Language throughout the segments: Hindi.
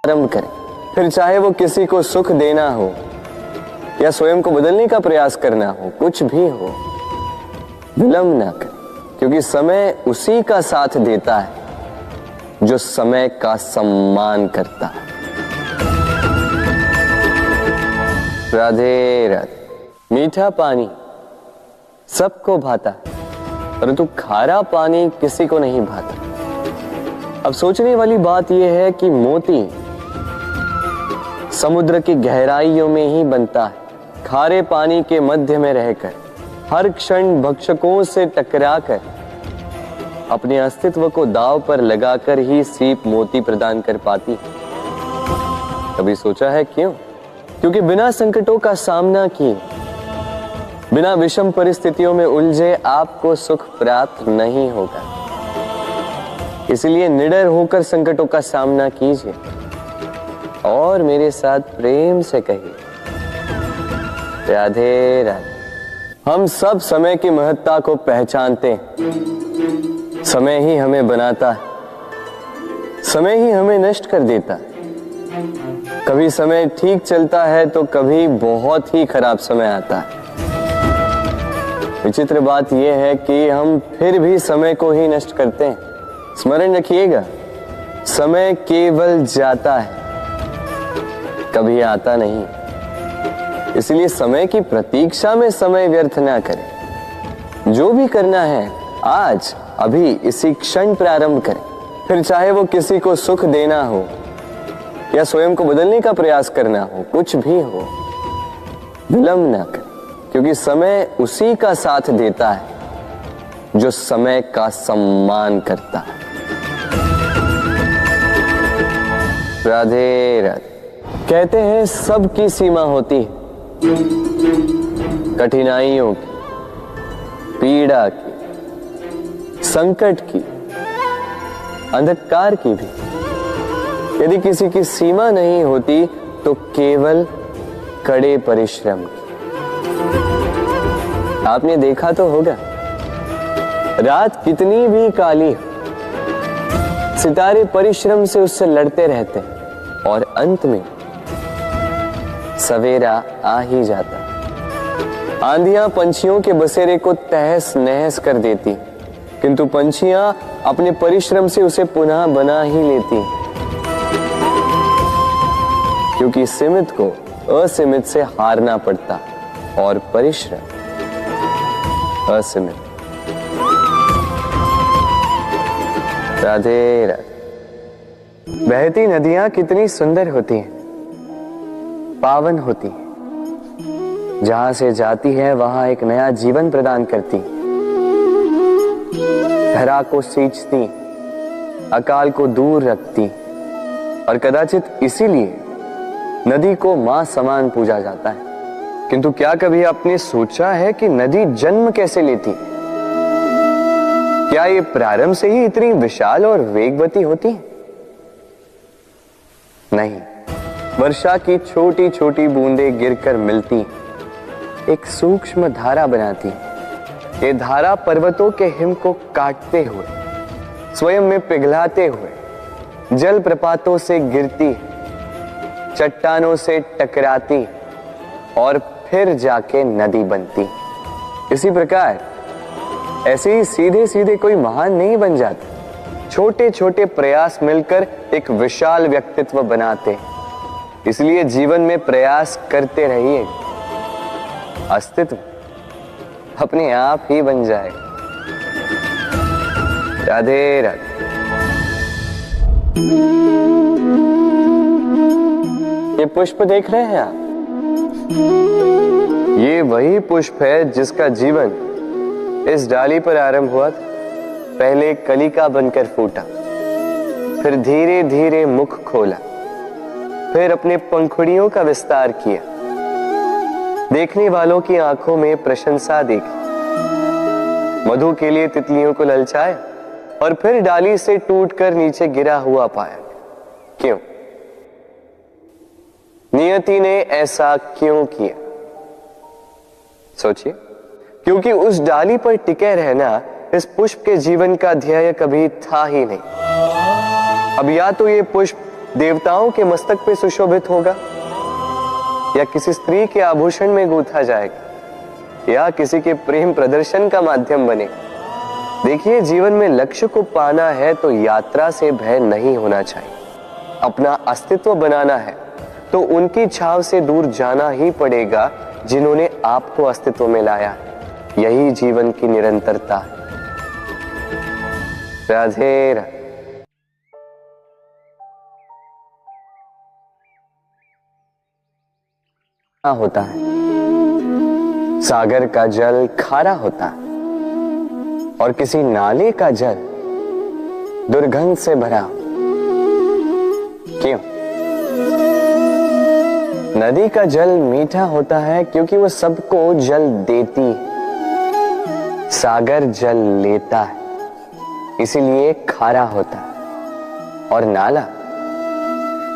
आरंभ करें, फिर चाहे वो किसी को सुख देना हो या स्वयं को बदलने का प्रयास करना हो, कुछ भी हो, विलंब ना करें, क्योंकि समय उसी का साथ देता है जो समय का सम्मान करता है। राधे राधे। मीठा पानी सबको भाता है, परंतु खारा पानी किसी को नहीं भाता। अब सोचने वाली बात यह है कि मोती समुद्र की गहराइयों में ही बनता है। खारे पानी के मध्य में रहकर, हर क्षण भक्षकों से टकराकर, अपने अस्तित्व को दांव पर लगाकर ही सीप मोती प्रदान कर पाती है। कभी सोचा है क्यों? क्योंकि बिना संकटों का सामना किए, बिना विषम परिस्थितियों में उलझे आपको सुख प्राप्त नहीं होगा। इसलिए निडर होकर संकटों का सामना कीजिए और मेरे साथ प्रेम से कहिए, राधे राधे। हम सब समय की महत्ता को पहचानते हैं। समय ही हमें बनाता है, समय ही हमें नष्ट कर देता है। कभी समय ठीक चलता है तो कभी बहुत ही खराब समय आता है। विचित्र बात यह है कि हम फिर भी समय को ही नष्ट करते हैं। स्मरण रखिएगा, समय केवल जाता है, कभी आता नहीं। इसलिए समय की प्रतीक्षा में समय व्यर्थ ना करें। जो भी करना है आज, अभी, इसी क्षण प्रारंभ करें, फिर चाहे वो किसी को सुख देना हो या स्वयं को बदलने का प्रयास करना हो, कुछ भी हो, विलंब ना करें, क्योंकि समय उसी का साथ देता है जो समय का सम्मान करता है। राधे राधे। कहते हैं सबकी सीमा होती है, कठिनाइयों की, पीड़ा की, संकट की, अंधकार की भी। यदि किसी की सीमा नहीं होती तो केवल कड़े परिश्रम की। आपने देखा तो होगा, रात कितनी भी काली हो, सितारे परिश्रम से उससे लड़ते रहते हैं और अंत में सवेरा आ ही जाता। आंधियां पंछियों के बसेरे को तहस नहस कर देती, किंतु पंछियां अपने परिश्रम से उसे पुनः बना ही लेती, क्योंकि सीमित को असीमित से हारना पड़ता और परिश्रम असीमित। राधे राधे। बहती नदियां कितनी सुंदर होती हैं, पावन होती हैं। जहां से जाती है वहां एक नया जीवन प्रदान करती, धरा को सींचती, अकाल को दूर रखती, और कदाचित इसीलिए नदी को मां समान पूजा जाता है। किंतु क्या कभी आपने सोचा है कि नदी जन्म कैसे लेती? क्या ये प्रारंभ से ही इतनी विशाल और वेगवती होती है? नहीं, वर्षा की छोटी छोटी बूंदें गिरकर मिलती, एक सूक्ष्म धारा बनाती। ये धारा पर्वतों के हिम को काटते हुए, स्वयं में पिघलाते हुए, जल प्रपातों से गिरती, चट्टानों से टकराती और फिर जाके नदी बनती। इसी प्रकार ऐसे ही सीधे सीधे कोई महान नहीं बन जाता। छोटे छोटे प्रयास मिलकर एक विशाल व्यक्तित्व बनाते। इसलिए जीवन में प्रयास करते रहिए, अस्तित्व अपने आप ही बन जाए। राधे राधे। ये पुष्प देख रहे हैं आप? ये वही पुष्प है जिसका जीवन इस डाली पर आरंभ हुआ था। पहले कलिका बनकर फूटा, फिर धीरे धीरे मुख खोला, फिर अपने पंखुड़ियों का विस्तार किया, देखने वालों की आंखों में प्रशंसा देखी, मधु के लिए तितलियों को ललचाया और फिर डाली से टूटकर नीचे गिरा हुआ पाया। क्यों? नियति ने ऐसा क्यों किया? सोचिए। क्योंकि उस डाली पर टिके रहना इस पुष्प के जीवन का ध्येय कभी था ही नहीं। अब या तो ये पुष्प देवताओं के मस्तक पे सुशोभित होगा, या किसी स्त्री के आभूषण में गूंथा जाएगा, या किसी के प्रेम प्रदर्शन का माध्यम बने। देखिए, जीवन में लक्ष्य को पाना है तो यात्रा से भय नहीं होना चाहिए। अपना अस्तित्व बनाना है तो उनकी छाव से दूर जाना ही पड़ेगा जिन्होंने आपको अस्तित्व में लाया। यही जीवन की निरंतरता है। राधे राधे। होता है, सागर का जल खारा होता है और किसी नाले का जल दुर्गंध से भरा। क्यों? नदी का जल मीठा होता है क्योंकि वो सबको जल देती है। सागर जल लेता है, इसीलिए खारा होता है। और नाला,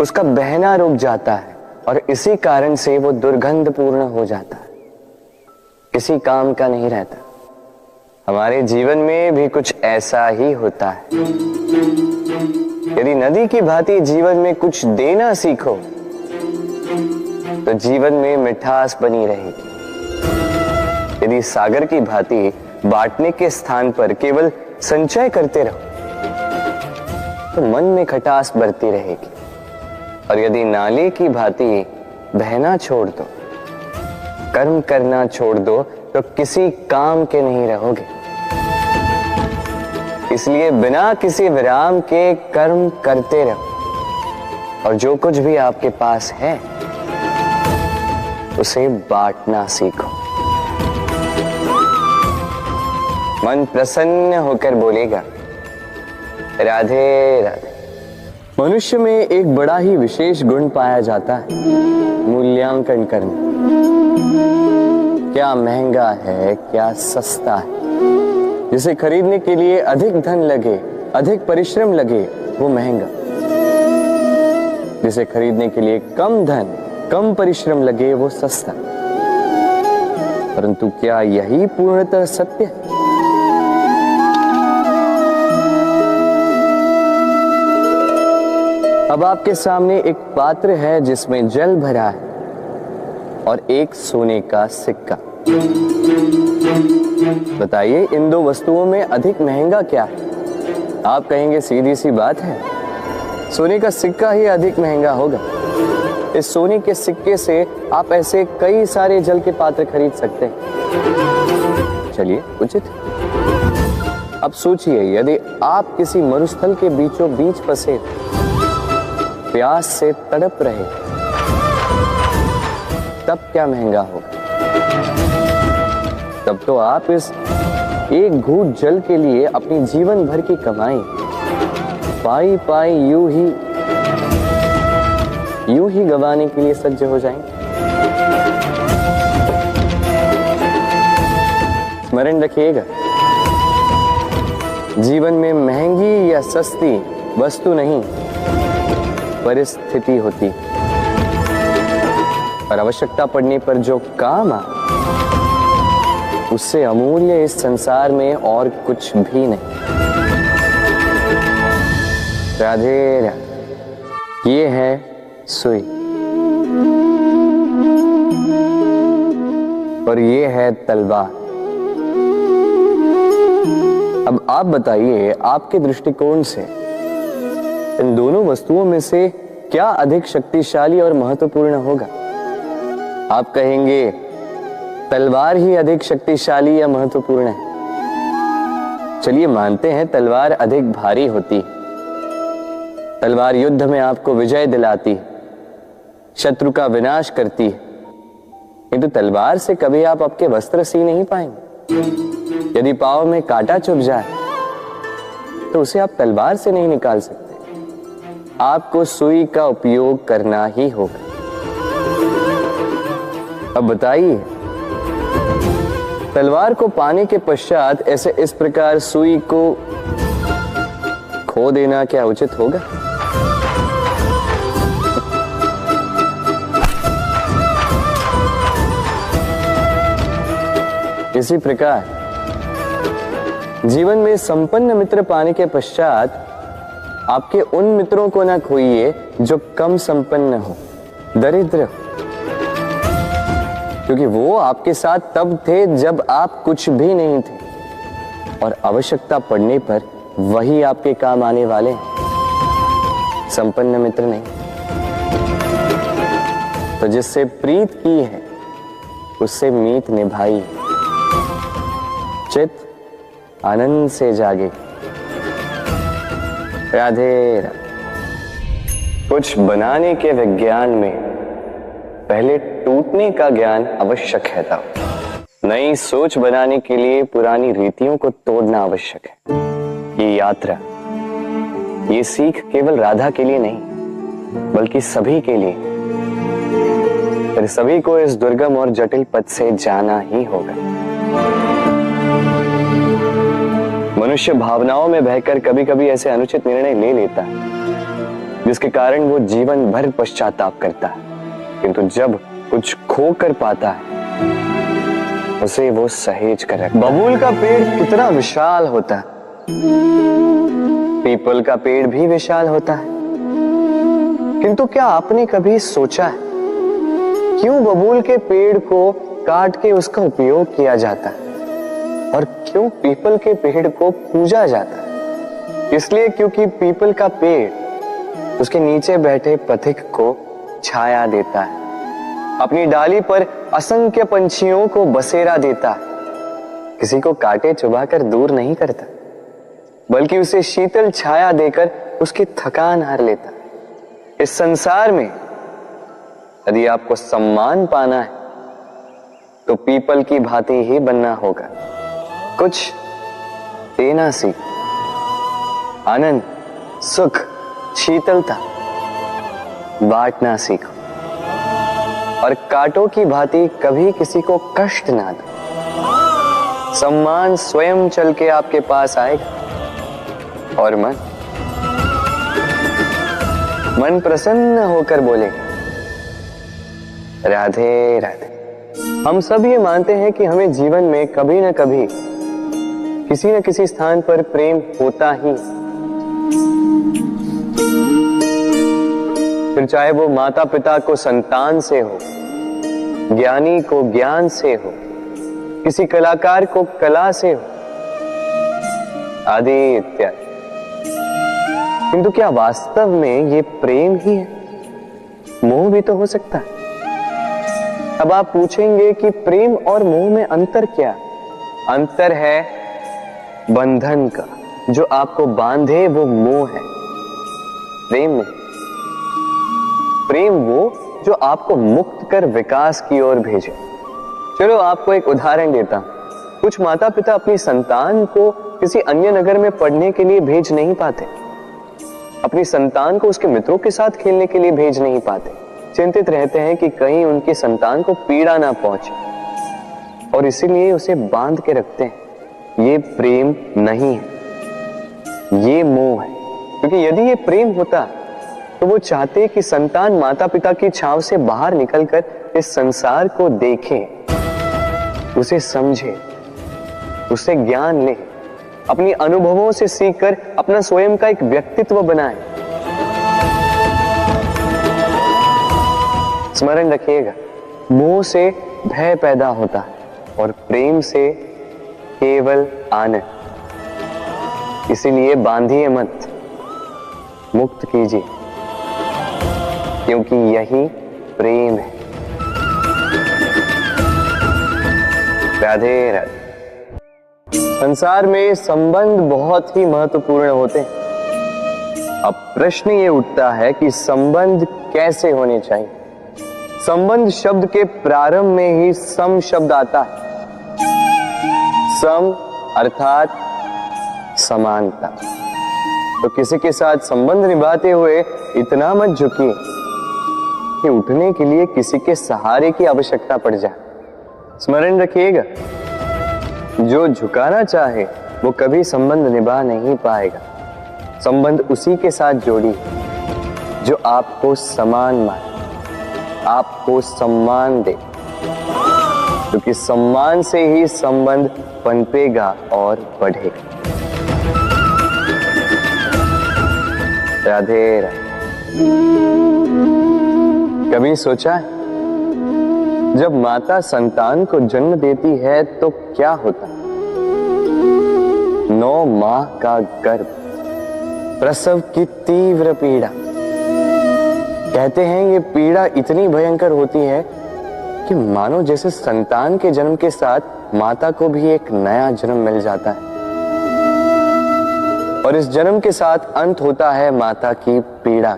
उसका बहना रुक जाता है और इसी कारण से वो दुर्गंधपूर्ण हो जाता है, किसी काम का नहीं रहता। हमारे जीवन में भी कुछ ऐसा ही होता है। यदि नदी की भांति जीवन में कुछ देना सीखो तो जीवन में मिठास बनी रहेगी। यदि सागर की भांति बांटने के स्थान पर केवल संचय करते रहो तो मन में खटास बढ़ती रहेगी। और यदि नाले की भांति बहना छोड़ दो, कर्म करना छोड़ दो तो किसी काम के नहीं रहोगे। इसलिए बिना किसी विराम के कर्म करते रहो और जो कुछ भी आपके पास है उसे बांटना सीखो। मन प्रसन्न होकर बोलेगा, राधे राधे। मनुष्य में एक बड़ा ही विशेष गुण पाया जाता है, मूल्यांकन करना। क्या महंगा है, क्या सस्ता है। जिसे खरीदने के लिए अधिक धन लगे, अधिक परिश्रम लगे, वो महंगा। जिसे खरीदने के लिए कम धन, कम परिश्रम लगे, वो सस्ता। परंतु क्या यही पूर्णतः सत्य है? अब आपके सामने एक पात्र है जिसमें जल भरा है और एक सोने का सिक्का। बताइए, इन दो वस्तुओं में अधिक महंगा क्या है? आप कहेंगे सीधी सी बात है, सोने का सिक्का ही अधिक महंगा होगा। इस सोने के सिक्के से आप ऐसे कई सारे जल के पात्र खरीद सकते हैं। चलिए, उचित। अब सोचिए, यदि आप किसी मरुस्थल के बीचों बीच फंसे, प्यास से तड़प रहे, तब क्या महंगा होगा? तब तो आप इस एक घूंट जल के लिए अपनी जीवन भर की कमाई पाई पाई यूं ही गंवाने के लिए सज्ज हो जाएंगे। स्मरण रखिएगा, जीवन में महंगी या सस्ती वस्तु नहीं, परिस्थिति होती। और आवश्यकता पड़ने पर जो काम आ, उससे अमूल्य इस संसार में और कुछ भी नहीं। राधे राधे। ये है सुई और ये है तलवार। अब आप बताइए, आपके दृष्टिकोण से इन दोनों वस्तुओं में से क्या अधिक शक्तिशाली और महत्वपूर्ण होगा? आप कहेंगे तलवार ही अधिक शक्तिशाली या महत्वपूर्ण है। चलिए मानते हैं तलवार अधिक भारी होती है। तलवार युद्ध में आपको विजय दिलाती है, शत्रु का विनाश करती है। किंतु तलवार से कभी आप आपके वस्त्र सी नहीं पाएंगे। यदि पांव में कांटा चुभ जाए तो उसे आप तलवार से नहीं निकाल सकते। आपको सुई का उपयोग करना ही होगा। अब बताइए, तलवार को पाने के पश्चात ऐसे इस प्रकार सुई को खो देना क्या उचित होगा? इसी प्रकार जीवन में संपन्न मित्र पाने के पश्चात आपके उन मित्रों को ना खोइए जो कम संपन्न हो, दरिद्र हो, क्योंकि वो आपके साथ तब थे जब आप कुछ भी नहीं थे, और आवश्यकता पड़ने पर वही आपके काम आने वाले हैं, संपन्न मित्र नहीं। तो जिससे प्रीत की है उससे मीत निभाई, चित आनंद से जागे। राधे राधे। कुछ बनाने के विज्ञान में पहले टूटने का ज्ञान आवश्यक है था। नई सोच बनाने के लिए पुरानी रीतियों को तोड़ना आवश्यक है। ये यात्रा, ये सीख केवल राधा के लिए नहीं बल्कि सभी के लिए। फिर सभी को इस दुर्गम और जटिल पथ से जाना ही होगा। मनुष्य भावनाओं में बहकर कभी कभी ऐसे अनुचित निर्णय ले लेता है जिसके कारण वो जीवन भर पश्चाताप करता है, किंतु जब कुछ खो कर पाता है उसे वो सहेज कर रखता है। बबूल का पेड़ कितना विशाल होता है, पीपल का पेड़ भी विशाल होता है, किंतु क्या आपने कभी सोचा है क्यों बबूल के पेड़ को काट के उसका उपयोग किया जाता है और क्यों पीपल के पेड़ को पूजा जाता है? इसलिए क्योंकि पीपल का पेड़ उसके नीचे बैठे पथिक को छाया देता है, अपनी डाली पर असंख्य पंछियों को बसेरा देता है, किसी को काटे चुभाकर दूर नहीं करता बल्कि उसे शीतल छाया देकर उसकी थकान हार लेता। इस संसार में यदि आपको सम्मान पाना है तो पीपल की भांति ही बनना होगा। कुछ देना सीख, आनंद, सुख, शीतलता बांटना सीखो और कांटों की भांति कभी किसी को कष्ट ना दो। सम्मान स्वयं चल के आपके पास आएगा और मन प्रसन्न होकर बोलेगा राधे राधे। हम सब ये मानते हैं कि हमें जीवन में कभी न कभी किसी न किसी स्थान पर प्रेम होता ही, फिर चाहे वो माता पिता को संतान से हो, ज्ञानी को ज्ञान से हो, किसी कलाकार को कला से हो, आदि इत्यादि। किंतु क्या वास्तव में ये प्रेम ही है? मोह भी तो हो सकता है। अब आप पूछेंगे कि प्रेम और मोह में अंतर क्या? अंतर है बंधन का, जो आपको बांधे वो मोह है, प्रेम नहीं। प्रेम वो जो आपको मुक्त कर विकास की ओर भेजे। चलो आपको एक उदाहरण देता हूं। कुछ माता पिता अपनी संतान को किसी अन्य नगर में पढ़ने के लिए भेज नहीं पाते, अपनी संतान को उसके मित्रों के साथ खेलने के लिए भेज नहीं पाते, चिंतित रहते हैं कि कहीं उनकी संतान को पीड़ा ना पहुंचे और इसीलिए उसे बांध के रखते हैं। ये प्रेम नहीं है, ये मोह है। क्योंकि यदि ये प्रेम होता तो वो चाहते कि संतान माता पिता की छांव से बाहर निकलकर इस संसार को देखे, उसे समझे, उसे ज्ञान ले, अपनी अनुभवों से सीखकर अपना स्वयं का एक व्यक्तित्व बनाए। स्मरण रखिएगा, मोह से भय पैदा होता है और प्रेम से केवल आनंद। इसीलिए बांधिए मत, मुक्त कीजिए, क्योंकि यही प्रेम है। राधे राधे। संसार में संबंध बहुत ही महत्वपूर्ण होते हैं। अब प्रश्न ये उठता है कि संबंध कैसे होने चाहिए। संबंध शब्द के प्रारंभ में ही सम शब्द आता है। सम अर्थात समानता। तो किसी के साथ संबंध निभाते हुए इतना मत झुकिए कि उठने के लिए किसी के सहारे की आवश्यकता पड़ जाए। स्मरण रखिएगा, जो झुकाना चाहे वो कभी संबंध निभा नहीं पाएगा। संबंध उसी के साथ जोड़ी जो आपको समान माने, आपको सम्मान दे, क्योंकि सम्मान से ही संबंध पनपेगा और बढ़ेगा। राधे राधे। कभी सोचा है जब माता संतान को जन्म देती है तो क्या होता है? 9 माह का गर्भ, प्रसव की तीव्र पीड़ा। कहते हैं ये पीड़ा इतनी भयंकर होती है कि मानो जैसे संतान के जन्म के साथ माता को भी एक नया जन्म मिल जाता है, और इस जन्म के साथ अंत होता है माता की पीड़ा।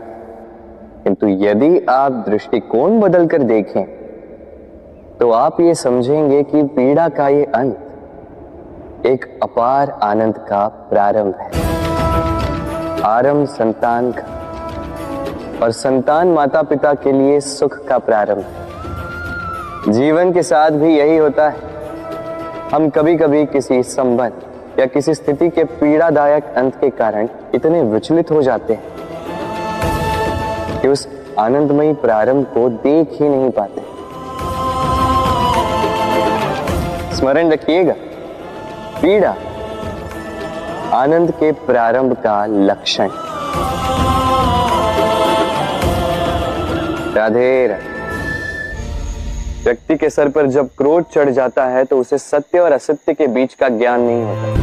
किंतु यदि आप दृष्टिकोण बदलकर देखें तो आप ये समझेंगे कि पीड़ा का ये अंत एक अपार आनंद का प्रारंभ है। आरंभ संतान का, और संतान माता पिता के लिए सुख का प्रारंभ है। जीवन के साथ भी यही होता है। हम कभी कभी किसी संबंध या किसी स्थिति के पीड़ादायक अंत के कारण इतने विचलित हो जाते हैं कि उस आनंदमयी प्रारंभ को देख ही नहीं पाते। स्मरण रखिएगा, पीड़ा आनंद के प्रारंभ का लक्षण। राधे राधे। व्यक्ति के सर पर जब क्रोध चढ़ जाता है तो उसे सत्य और असत्य के बीच का ज्ञान नहीं होता।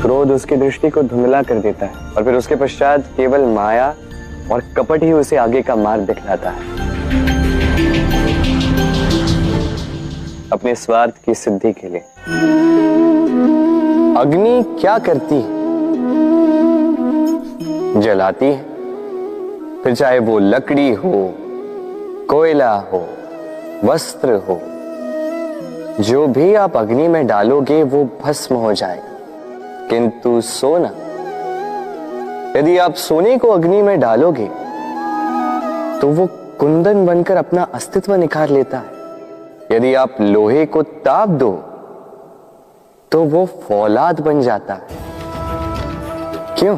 क्रोध उसकी दृष्टि को धुंधला कर देता है और फिर उसके पश्चात केवल माया और कपट ही उसे आगे का मार्ग दिखलाता है, अपने स्वार्थ की सिद्धि के लिए। अग्नि क्या करती है? जलाती है, फिर चाहे वो लकड़ी हो, कोयला हो, वस्त्र हो, जो भी आप अग्नि में डालोगे वो भस्म हो जाएगा। किंतु सोना, यदि आप सोने को अग्नि में डालोगे तो वो कुंदन बनकर अपना अस्तित्व निखार लेता है। यदि आप लोहे को ताप दो तो वो फौलाद बन जाता है। क्यों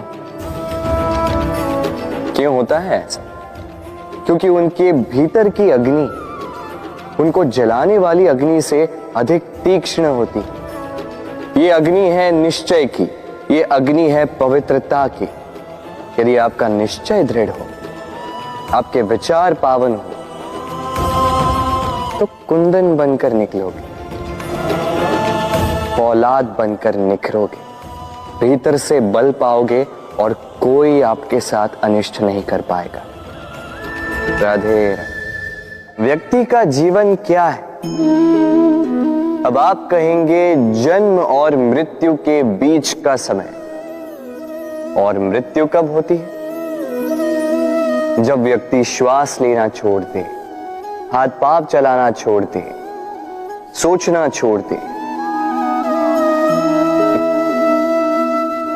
होता है ऐसा? क्योंकि उनके भीतर की अग्नि उनको जलाने वाली अग्नि से अधिक तीक्ष्ण होती है। ये अग्नि है निश्चय की, ये अग्नि है पवित्रता की। यदि आपका निश्चय दृढ़ हो, आपके विचार पावन हो, तो कुंदन बनकर निकलोगे, फौलाद बनकर निखरोगे, भीतर से बल पाओगे और कोई आपके साथ अनिष्ट नहीं कर पाएगा। राधे राधे। व्यक्ति का जीवन क्या है? अब आप कहेंगे जन्म और मृत्यु के बीच का समय। और मृत्यु कब होती है? जब व्यक्ति श्वास लेना छोड़ दे, हाथ पांव चलाना छोड़ दे, सोचना छोड़ दे।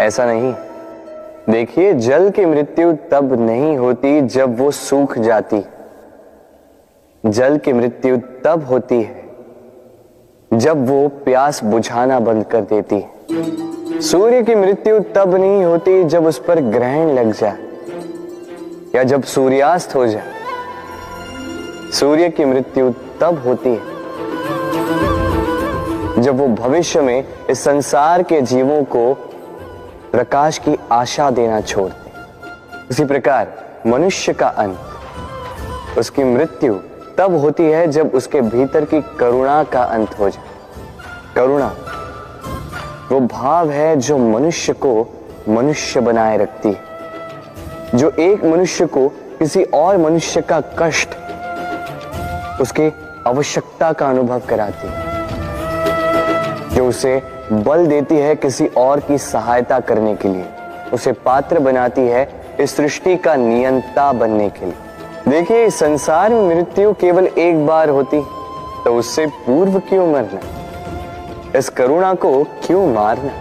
ऐसा नहीं। देखिए, जल की मृत्यु तब नहीं होती जब वो सूख जाती। जल की मृत्यु तब होती है जब वो प्यास बुझाना बंद कर देती है। सूर्य की मृत्यु तब नहीं होती जब उस पर ग्रहण लग जाए या जब सूर्यास्त हो जाए। सूर्य की मृत्यु तब होती है जब वो भविष्य में इस संसार के जीवों को प्रकाश की आशा देना छोड़ दे। उसी प्रकार मनुष्य का अंत, उसकी मृत्यु तब होती है जब उसके भीतर की करुणा का अंत हो जाए। करुणा वो भाव है जो मनुष्य को मनुष्य बनाए रखती है, जो एक मनुष्य को किसी और मनुष्य का कष्ट, उसकी आवश्यकता का अनुभव कराती है, जो उसे बल देती है किसी और की सहायता करने के लिए, उसे पात्र बनाती है इस सृष्टि का नियंता बनने के लिए। देखिए, इस संसार में मृत्यु केवल एक बार होती, तो उससे पूर्व क्यों मरना? इस करुणा को क्यों मारना?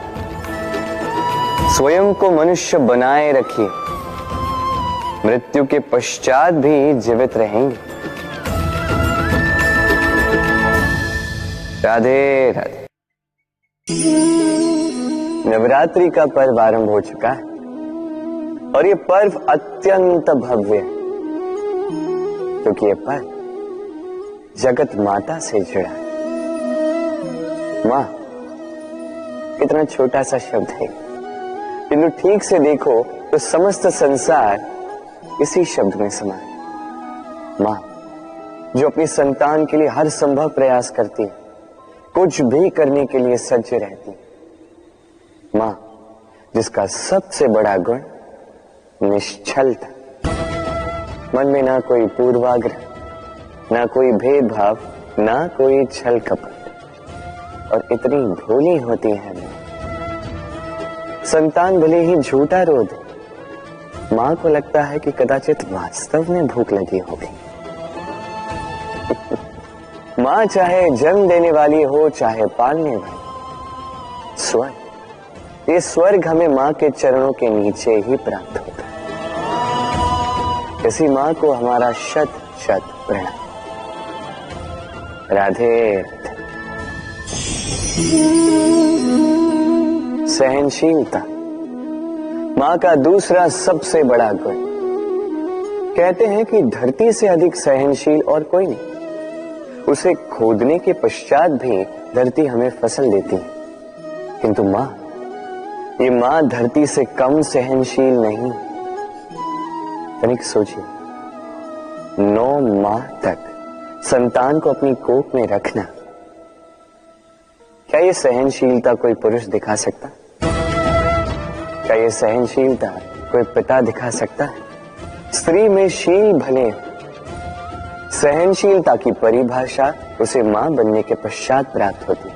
स्वयं को मनुष्य बनाए रखिए, मृत्यु के पश्चात भी जीवित रहेंगे। राधे राधे। नवरात्रि का पर्व आरंभ हो चुका है और ये पर्व अत्यंत भव्य है, क्योंकि ये पर्व जगत माता से जुड़ा है। मां, कितना छोटा सा शब्द है, किंतु ठीक से देखो तो समस्त संसार इसी शब्द में समा है, मां, जो अपनी संतान के लिए हर संभव प्रयास करती है, कुछ भी करने के लिए सज्ज रहती है। मां, जिसका सबसे बड़ा गुण निश्चलता, मन में ना कोई पूर्वाग्रह, ना कोई भेदभाव, ना कोई छल कपट, और इतनी भोली होती है मां। संतान भले ही झूठा रो दे, मां को लगता है कि कदाचित वास्तव में भूख लगी होगी। मां चाहे जन्म देने वाली हो, चाहे पालने वाली, स्वर्ग, ये स्वर्ग हमें मां के चरणों के नीचे ही प्राप्त होता है। इसी मां को हमारा शत शत प्रणाम। राधे राधे। सहनशीलता मां का दूसरा सबसे बड़ा गुण। कहते हैं कि धरती से अधिक सहनशील और कोई नहीं। उसे खोदने के पश्चात भी धरती हमें फसल देती है, किंतु मां, ये मां धरती से कम सहनशील नहीं। तनिक सोचिए, 9 माह तक संतान को अपनी कोख में रखना, क्या ये सहनशीलता कोई पुरुष दिखा सकता? क्या ये सहनशीलता कोई पिता दिखा सकता है? स्त्री में शील भले, सहनशीलता की परिभाषा उसे मां बनने के पश्चात प्राप्त होती है।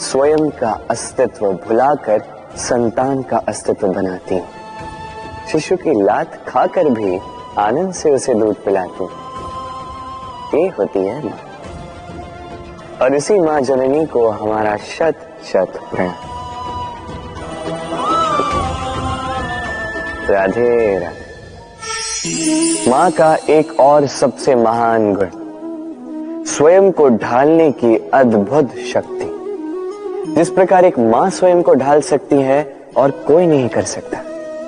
स्वयं का अस्तित्व भुलाकर संतान का अस्तित्व बनाती है। शिशु की लात खाकर भी आनंद से उसे दूध पिलाती है। ये होती है मां, और इसी मां जननी को हमारा शत शत प्रणाम। राधे राधे। मां का एक और सबसे महान गुण, स्वयं को ढालने की अद्भुत शक्ति। जिस प्रकार एक मां स्वयं को ढाल सकती है और कोई नहीं कर सकता।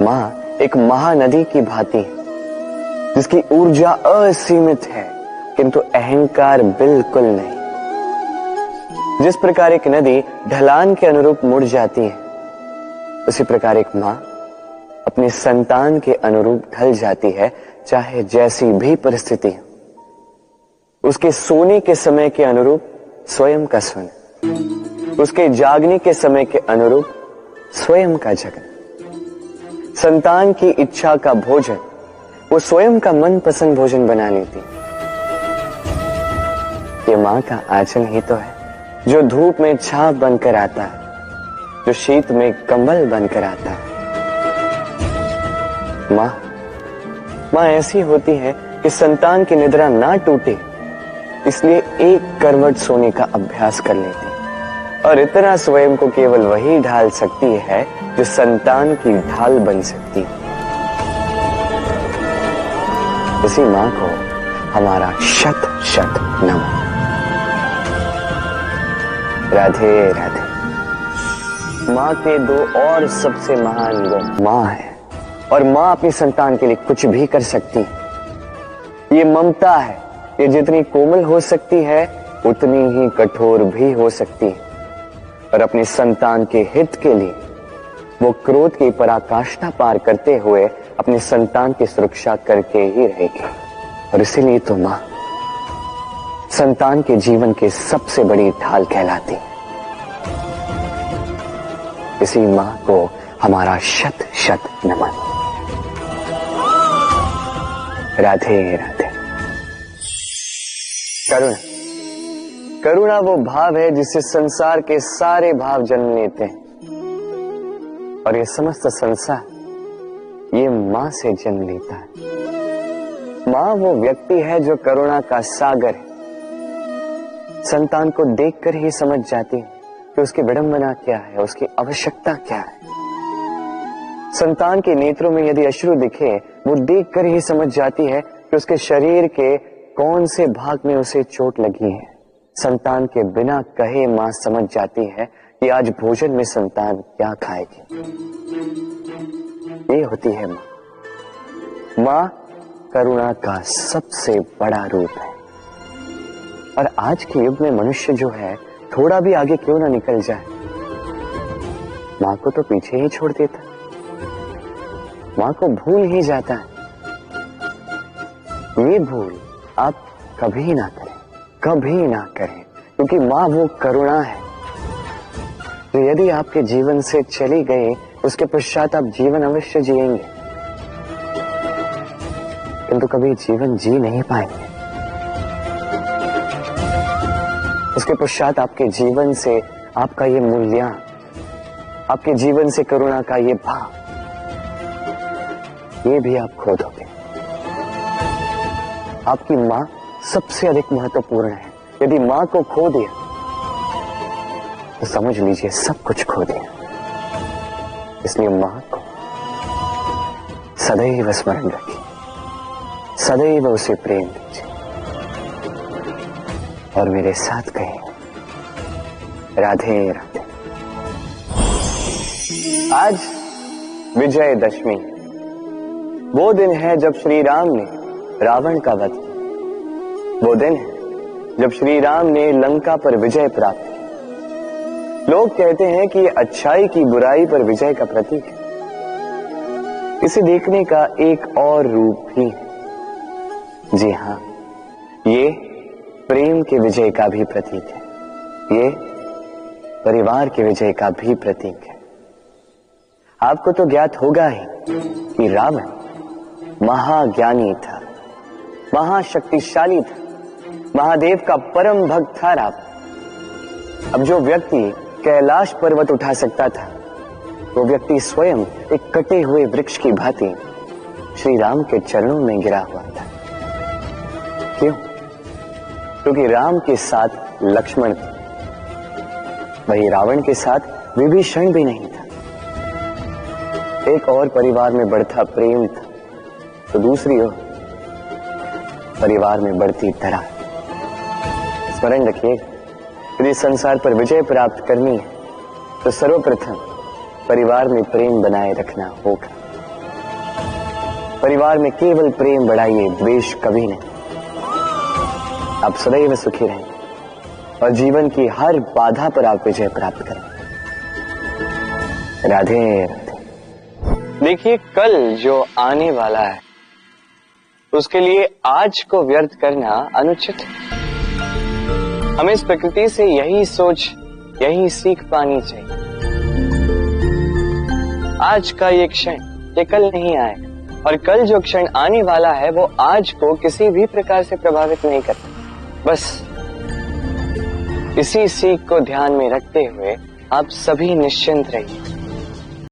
मां एक महानदी की भांति है, जिसकी ऊर्जा असीमित है, किंतु अहंकार बिल्कुल नहीं। जिस प्रकार एक नदी ढलान के अनुरूप मुड़ जाती है, उसी प्रकार एक मां अपनी संतान के अनुरूप ढल जाती है, चाहे जैसी भी परिस्थिति हो। उसके सोने के समय के अनुरूप स्वयं का सोना, उसके जागने के समय के अनुरूप स्वयं का जगना। संतान की इच्छा का भोजन वो स्वयं का मनपसंद भोजन बना लेती। ये मां का आंचल ही तो है, जो धूप में छाप बनकर आता है, जो शीत में कंबल बनकर आता है। मां ऐसी होती है कि संतान की निद्रा ना टूटे, इसलिए एक करवट सोने का अभ्यास कर लेती है, और इतना स्वयं को केवल वही ढाल सकती है जो संतान की ढाल बन सकती है। इसी मां को हमारा शत शत नमन। राधे राधे। मां के 2 और सबसे महान गुण। मां है, और मां अपनी संतान के लिए कुछ भी कर सकती है। ये ममता है, ये जितनी कोमल हो सकती है उतनी ही कठोर भी हो सकती है, और अपनी संतान के हित के लिए वो क्रोध की पराकाष्ठा पार करते हुए अपनी संतान की सुरक्षा करके ही रहेगी। और इसीलिए तो मां संतान के जीवन के सबसे बड़ी ढाल कहलाती है। इसी मां को हमारा शत शत नमन। राधे राधे। करुणा। करुणा वो भाव है जिससे संसार के सारे भाव जन्म लेते हैं, और ये समस्त संसार ये मां से जन्म लेता है। मां वो व्यक्ति है जो करुणा का सागर है। संतान को देखकर ही समझ जाती है कि उसकी विडंबना क्या है, उसकी आवश्यकता क्या है। संतान के नेत्रों में यदि अश्रु दिखे, वो देखकर ही समझ जाती है कि उसके शरीर के कौन से भाग में उसे चोट लगी है। संतान के बिना कहे मां समझ जाती है कि आज भोजन में संतान क्या खाएगी। ये होती है मां। मां करुणा का सबसे बड़ा रूप है, और आज के युग में मनुष्य जो है थोड़ा भी आगे क्यों ना निकल जाए, माँ को तो पीछे ही छोड़ देता, माँ को भूल ही जाता है। ये भूल आप कभी ना करें, कभी ना करें, क्योंकि माँ वो करुणा है जो यदि आपके जीवन से चली गई उसके पश्चात आप जीवन अवश्य जिएंगे, किंतु कभी जीवन जी नहीं पाएंगे। उसके पश्चात आपके जीवन से आपका ये मूल्यांकन, आपके जीवन से करुणा का ये भाव, ये भी आप खो दोगे। आपकी मां सबसे अधिक महत्वपूर्ण है। यदि मां को खो दिया तो समझ लीजिए सब कुछ खो दिया। इसलिए मां को सदैव स्मरण रखिए, सदैव उसे प्रेम कीजिए और मेरे साथ कहें राधे राधे। आज विजयदशमी, वो दिन है जब श्री राम ने रावण का वध किया। वो दिन है जब श्री राम ने लंका पर विजय प्राप्त की। लोग कहते हैं कि ये अच्छाई की बुराई पर विजय का प्रतीक है। इसे देखने का एक और रूप भी है। जी हां, ये प्रेम के विजय का भी प्रतीक है, ये परिवार के विजय का भी प्रतीक है। आपको तो ज्ञात होगा ही कि रावण महाज्ञानी था, महाशक्तिशाली था, महादेव का परम भक्त था रावण। अब जो व्यक्ति कैलाश पर्वत उठा सकता था, वो व्यक्ति स्वयं एक कटे हुए वृक्ष की भांति श्री राम के चरणों में गिरा हुआ था। क्यों? क्योंकि राम के साथ लक्ष्मण थे, वही रावण के साथ विभीषण भी नहीं था। एक और परिवार में बढ़ता प्रेम था, तो दूसरी ओर परिवार में बढ़ती दरार। स्मरण रखिएगा, यदि संसार पर विजय प्राप्त करनी है तो सर्वप्रथम परिवार में प्रेम बनाए रखना होगा। परिवार में केवल प्रेम बढ़ाइए, द्वेष कभी नहीं। आप सदैव सुखी रहें और जीवन की हर बाधा पर आप विजय प्राप्त करें। राधे राधे। देखिए, कल जो आने वाला है उसके लिए आज को व्यर्थ करना अनुचित है। हमें इस प्रकृति से यही सोच, यही सीख पानी चाहिए। आज का ये क्षण ये कल नहीं आएगा, और कल जो क्षण आने वाला है वो आज को किसी भी प्रकार से प्रभावित नहीं करता। बस इसी सीख को ध्यान में रखते हुए आप सभी निश्चिंत रहिए।